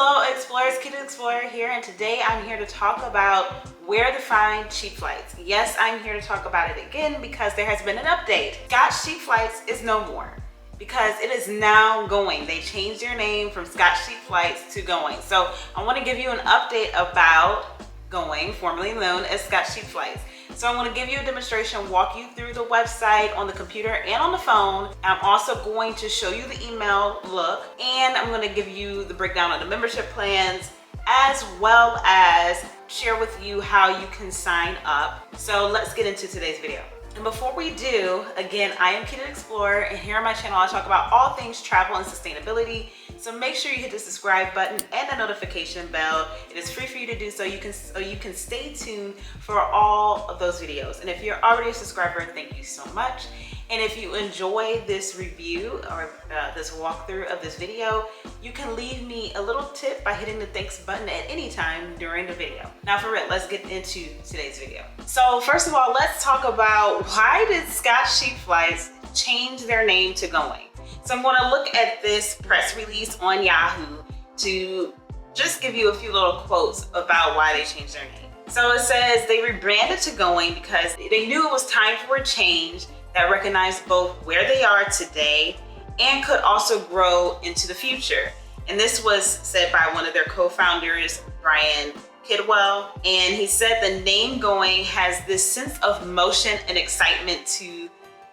Hello Explorers, Kid Explorer here, and today I'm here to talk about where to find cheap flights. Yes, I'm here to talk about it again because there has been an update. Scotch Cheap Flights is no more because it is now Going. They changed their name from Scotch Cheap Flights to Going. So I want to give you an update about Going, formerly known as Scotch Cheap Flights. So I'm going to give you a demonstration, walk you through the website on the computer and on the phone. I'm also going to show you the email look, and I'm going to give you the breakdown of the membership plans, as well as share with you how you can sign up. So let's get into today's video. And before we do, again, I am Kid Explorer, and here on my channel I talk about all things travel and sustainability. So make sure you hit the subscribe button and the notification bell. It is free for you to do so you can stay tuned for all of those videos. And if you're already a subscriber, thank you so much. And if you enjoy this review or this walkthrough of this video, you can leave me a little tip by hitting the thanks button at any time during the video. Now for real, let's get into today's video. So first of all, let's talk about why did Scotch Cheap Flights change their name to Going? So I'm going to look at this press release on Yahoo to just give you a few little quotes about why they changed their name. So it says they rebranded to Going because they knew it was time for a change that recognized both where they are today and could also grow into the future. And this was said by one of their co-founders, Brian Kidwell, and he said the name Going has this sense of motion and excitement to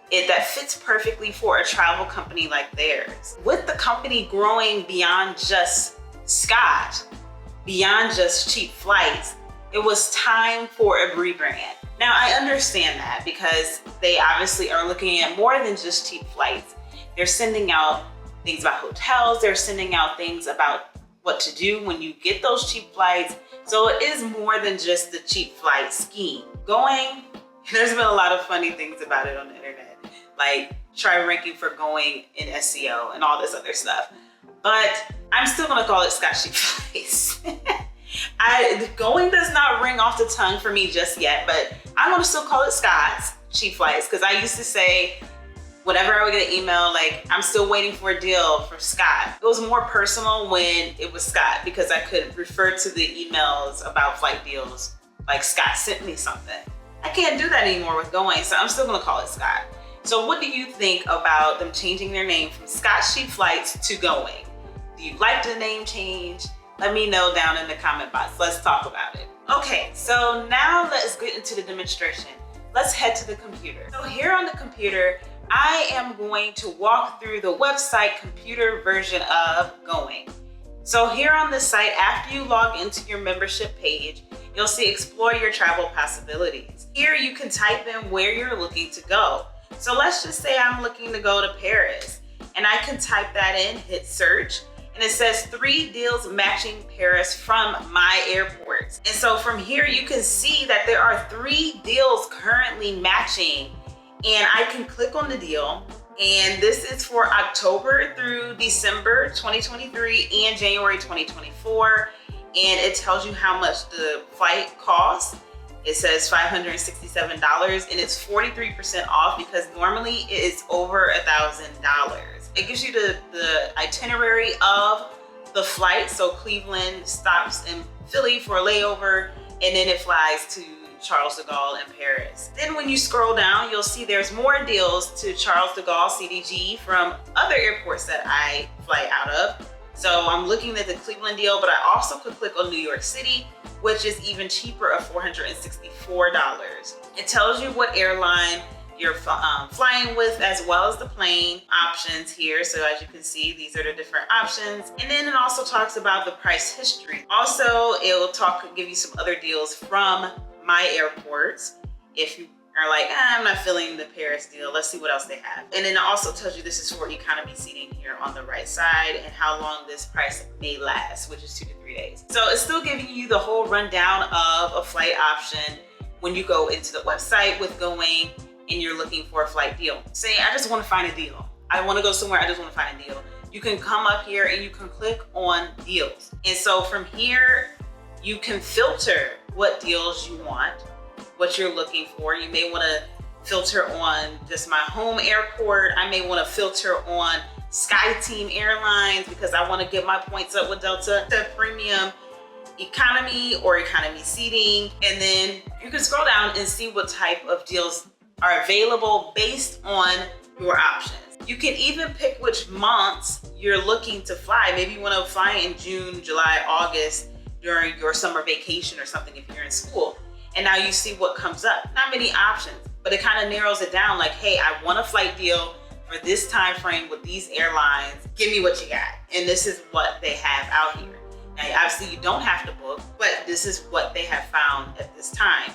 it that fits perfectly for a travel company like theirs. With the company growing beyond just Scotch, beyond just cheap flights, it was time for a rebrand. Now I understand that because they obviously are looking at more than just cheap flights. They're sending out things about hotels, they're sending out things about what to do when you get those cheap flights. So it is more than just the cheap flight scheme. Going, there's been a lot of funny things about it on the internet. Like try ranking for Going in SEO and all this other stuff. But I'm still gonna call it Scotch Cheap Flights. Going does not ring off the tongue for me just yet, but I'm gonna still call it Scott's Cheap Flights because I used to say, whenever I would get an email, like, I'm still waiting for a deal for Scott. It was more personal when it was Scott because I could refer to the emails about flight deals, like Scott sent me something. I can't do that anymore with Going, so I'm still gonna call it Scott. So what do you think about them changing their name from Scotch Cheap Flights to Going? Do you like the name change? Let me know down in the comment box. Let's talk about it. Okay, so now let's get into the demonstration. Let's head to the computer. So here on the computer, I am going to walk through the website computer version of Going. So here on the site, after you log into your membership page, you'll see Explore Your Travel Possibilities. Here you can type in where you're looking to go. So let's just say I'm looking to go to Paris, and I can type that in, hit search, and it says 3 deals matching Paris from my airports. And so from here you can see that there are 3 deals currently matching, and I can click on the deal, and this is for October through December 2023 and January 2024, and it tells you how much the flight costs. It says $567, and it's 43% off because normally it is over $1,000. It gives you the itinerary of the flight. So Cleveland stops in Philly for a layover, and then it flies to Charles de Gaulle in Paris. Then when you scroll down, you'll see there's more deals to Charles de Gaulle CDG from other airports that I fly out of. So I'm looking at the Cleveland deal, but I also could click on New York City, which is even cheaper of $464. It tells you what airline you're flying with, as well as the plane options here. So as you can see, these are the different options. And then it also talks about the price history. Also, it will give you some other deals from my airports. If you are like, I'm not feeling the Paris deal, let's see what else they have. And then it also tells you this is for economy seating here on the right side, and how long this price may last, which is 2 to 3 days. So it's still giving you the whole rundown of a flight option when you go into the website with Going and you're looking for a flight deal. Say, I just want to find a deal. I want to go somewhere, I just want to find a deal. You can come up here and you can click on deals. And so from here, you can filter what deals you want, what you're looking for. You may want to filter on just my home airport. I may want to filter on Sky Team Airlines because I want to get my points up with Delta, to premium economy or economy seating. And then you can scroll down and see what type of deals are available based on your options. You can even pick which months you're looking to fly. Maybe you want to fly in June, July, August during your summer vacation or something if you're in school. And now you see what comes up. Not many options, but it kind of narrows it down like, hey, I want a flight deal for this time frame with these airlines. Give me what you got. And this is what they have out here. Now, obviously you don't have to book, but this is what they have found at this time.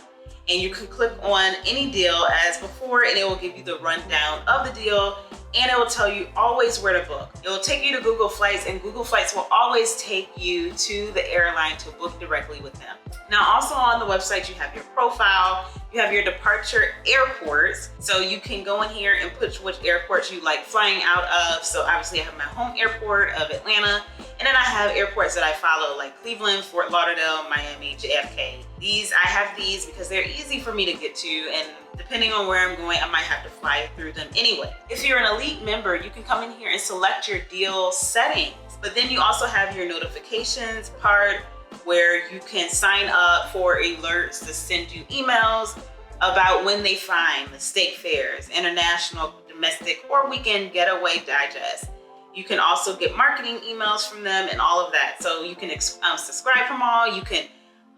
And you can click on any deal as before, and it will give you the rundown of the deal, and it will tell you always where to book. It will take you to Google Flights, and Google Flights will always take you to the airline to book directly with them. Now, also on the website, you have your profile, you have your departure airports. So you can go in here and put which airports you like flying out of. So obviously I have my home airport of Atlanta, and then I have airports that I follow like Cleveland, Fort Lauderdale, Miami, JFK. I have these because they're easy for me to get to, and depending on where I'm going, I might have to fly through them anyway. If you're an elite member, you can come in here and select your deal settings, but then you also have your notifications part where you can sign up for alerts to send you emails about when they find mistake fares, international, domestic, or weekend getaway digest. You can also get marketing emails from them and all of that. So you can subscribe from all, you can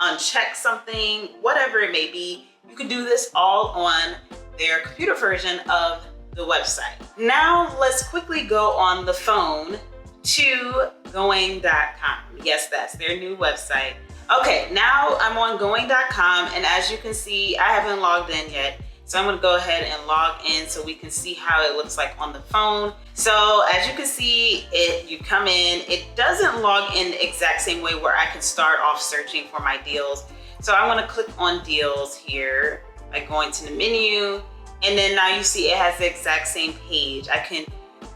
uncheck something, whatever it may be. You can do this all on their computer version of the website. Now let's quickly go on the phone to going.com. Yes, that's their new website. Okay, now I'm on going.com, and as you can see, I haven't logged in yet. So I'm gonna go ahead and log in so we can see how it looks like on the phone. So as you can see, you come in, it doesn't log in the exact same way where I can start off searching for my deals. So I'm gonna click on deals here by going to the menu, and then now you see it has the exact same page. I can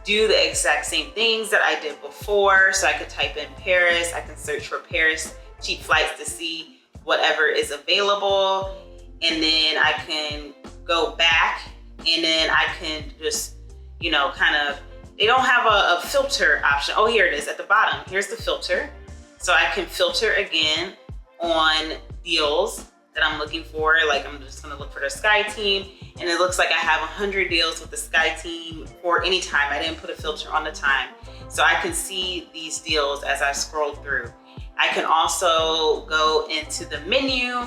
do the exact same things that I did before. So I could type in Paris, I can search for Paris cheap flights to see whatever is available. And then I can go back, and then I can just, they don't have a filter option. Oh, here it is at the bottom. Here's the filter. So I can filter again on deals that I'm looking for. Like I'm just gonna look for the Sky Team, and it looks like I have 100 deals with the Sky Team for any time. I didn't put a filter on the time. So I can see these deals as I scroll through. I can also go into the menu,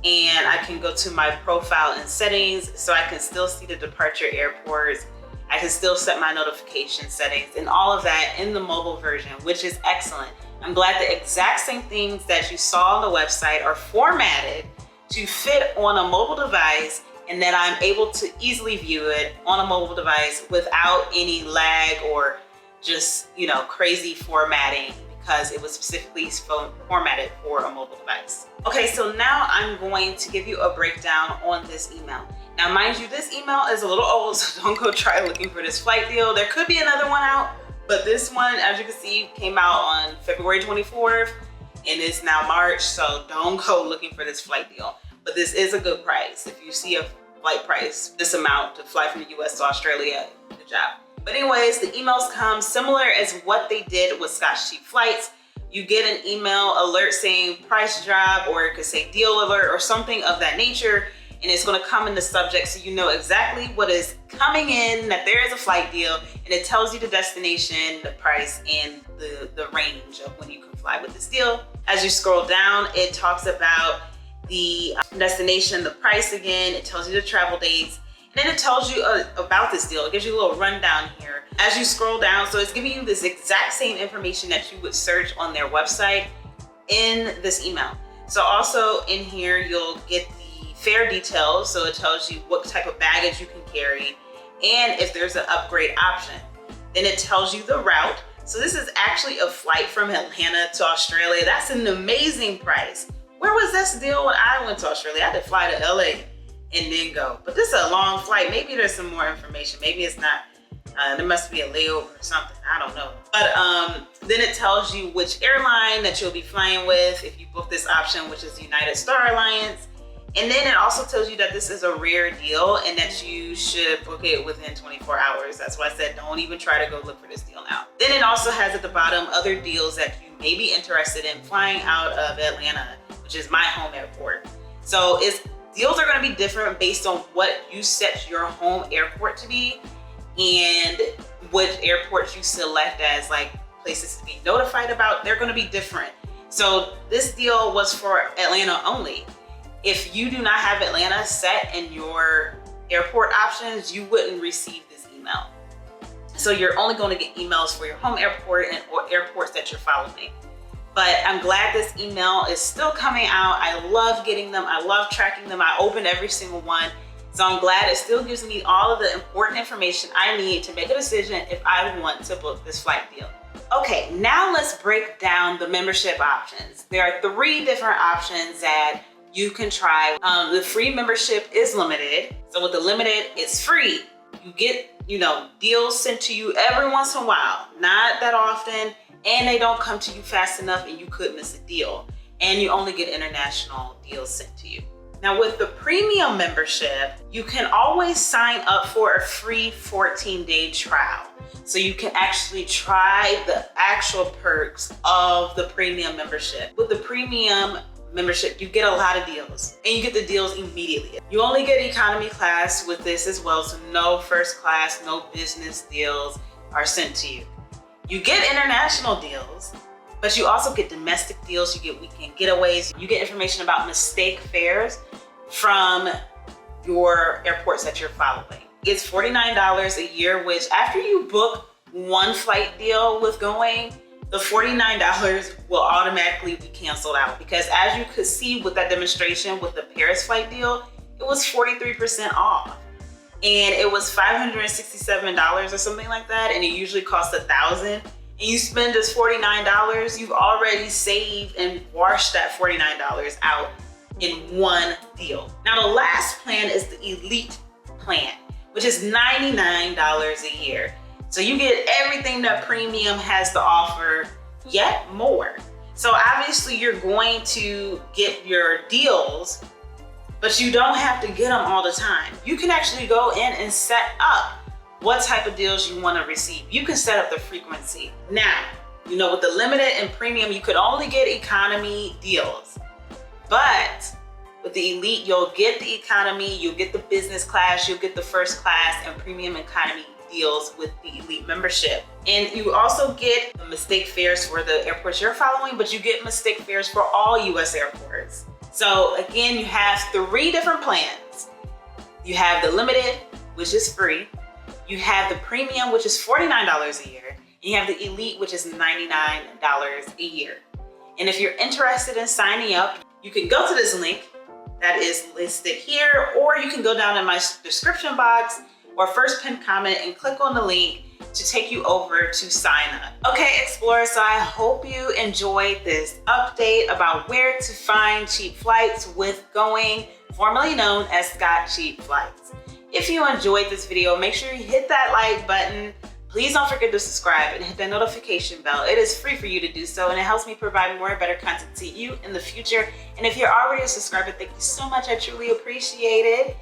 and I can go to my profile and settings, so I can still see the departure airports. I can still set my notification settings and all of that in the mobile version, which is excellent. I'm glad the exact same things that you saw on the website are formatted to fit on a mobile device, and that I'm able to easily view it on a mobile device without any lag or just, crazy formatting, because it was specifically formatted for a mobile device. Okay, so now I'm going to give you a breakdown on this email. Now, mind you, this email is a little old, so don't go try looking for this flight deal. There could be another one out, but this one, as you can see, came out on February 24th, and it's now March, so don't go looking for this flight deal. But this is a good price. If you see a flight price, this amount to fly from the US to Australia, good job. But anyways, the emails come similar as what they did with Scotch Cheap Flights. You get an email alert saying price drop, or it could say deal alert or something of that nature. And it's gonna come in the subject, so you know exactly what is coming in, that there is a flight deal, and it tells you the destination, the price, and the range of when you can fly with this deal. As you scroll down, it talks about the destination, the price again, it tells you the travel dates, and then it tells you about this deal. It gives you a little rundown here. As you scroll down, so it's giving you this exact same information that you would search on their website in this email. So also in here, you'll get the fare details. So it tells you what type of baggage you can carry, and if there's an upgrade option. Then it tells you the route. So this is actually a flight from Atlanta to Australia. That's an amazing price. Where was this deal when I went to Australia? I had to fly to LA and then go. But this is a long flight. Maybe there's some more information. Maybe it's not. There must be a layover or something. I don't know. But then it tells you which airline that you'll be flying with if you book this option, which is United Star Alliance. And then it also tells you that this is a rare deal and that you should book it within 24 hours. That's why I said don't even try to go look for this deal now. Then it also has at the bottom other deals that you may be interested in flying out of Atlanta, which is my home airport. So deals are going to be different based on what you set your home airport to be and what airports you select as like places to be notified about. They're going to be different. So this deal was for Atlanta only. If you do not have Atlanta set in your airport options, you wouldn't receive this email. So you're only going to get emails for your home airport and or airports that you're following. But I'm glad this email is still coming out. I love getting them. I love tracking them. I open every single one. So I'm glad it still gives me all of the important information I need to make a decision if I want to book this flight deal. Okay, now let's break down the membership options. There are 3 different options that you can try. The free membership is limited. So with the limited, it's free. You get, deals sent to you every once in a while, not that often, and they don't come to you fast enough and you could miss a deal. And you only get international deals sent to you. Now with the premium membership, you can always sign up for a free 14-day trial. So you can actually try the actual perks of the premium membership. With the premium membership, you get a lot of deals and you get the deals immediately. You only get economy class with this as well, so no first class, no business deals are sent to you. You get international deals, but you also get domestic deals, you get weekend getaways, you get information about mistake fares from your airports that you're following. It's $49 a year, which after you book one flight deal with Going, the $49 will automatically be canceled out, because as you could see with that demonstration with the Paris flight deal, it was 43% off. And it was $567 or something like that, and it usually costs $1,000. And you spend this $49, you've already saved and washed that $49 out in one deal. Now the last plan is the Elite plan, which is $99 a year. So you get everything that premium has to offer, yet more. So obviously you're going to get your deals, but you don't have to get them all the time. You can actually go in and set up what type of deals you want to receive. You can set up the frequency. Now, with the limited and premium, you could only get economy deals. But with the Elite, you'll get the economy, you'll get the business class, you'll get the first class and premium economy deals with the Elite membership. And you also get the mistake fares for the airports you're following, but you get mistake fares for all US airports. So again, you have 3 different plans. You have the limited, which is free. You have the premium, which is $49 a year. And you have the Elite, which is $99 a year. And if you're interested in signing up, you can go to this link that is listed here, or you can go down in my description box or first pinned comment and click on the link to take you over to sign up. Okay, Explorers, so I hope you enjoyed this update about where to find cheap flights with Going, formerly known as Scott Cheap Flights. If you enjoyed this video, make sure you hit that like button. Please don't forget to subscribe and hit that notification bell. It is free for you to do so, and it helps me provide more and better content to you in the future. And if you're already a subscriber, thank you so much. I truly appreciate it.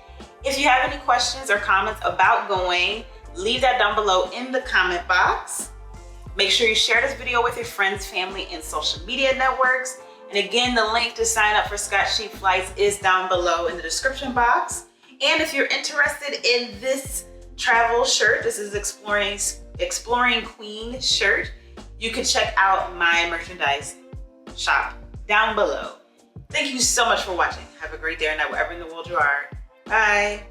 If you have any questions or comments about Going, leave that down below in the comment box. Make sure you share this video with your friends, family, and social media networks. And again, the link to sign up for Scott Cheap Flights is down below in the description box. And if you're interested in this travel shirt, this is Exploring Queen shirt, you can check out my merchandise shop down below. Thank you so much for watching. Have a great day or night wherever in the world you are. Bye.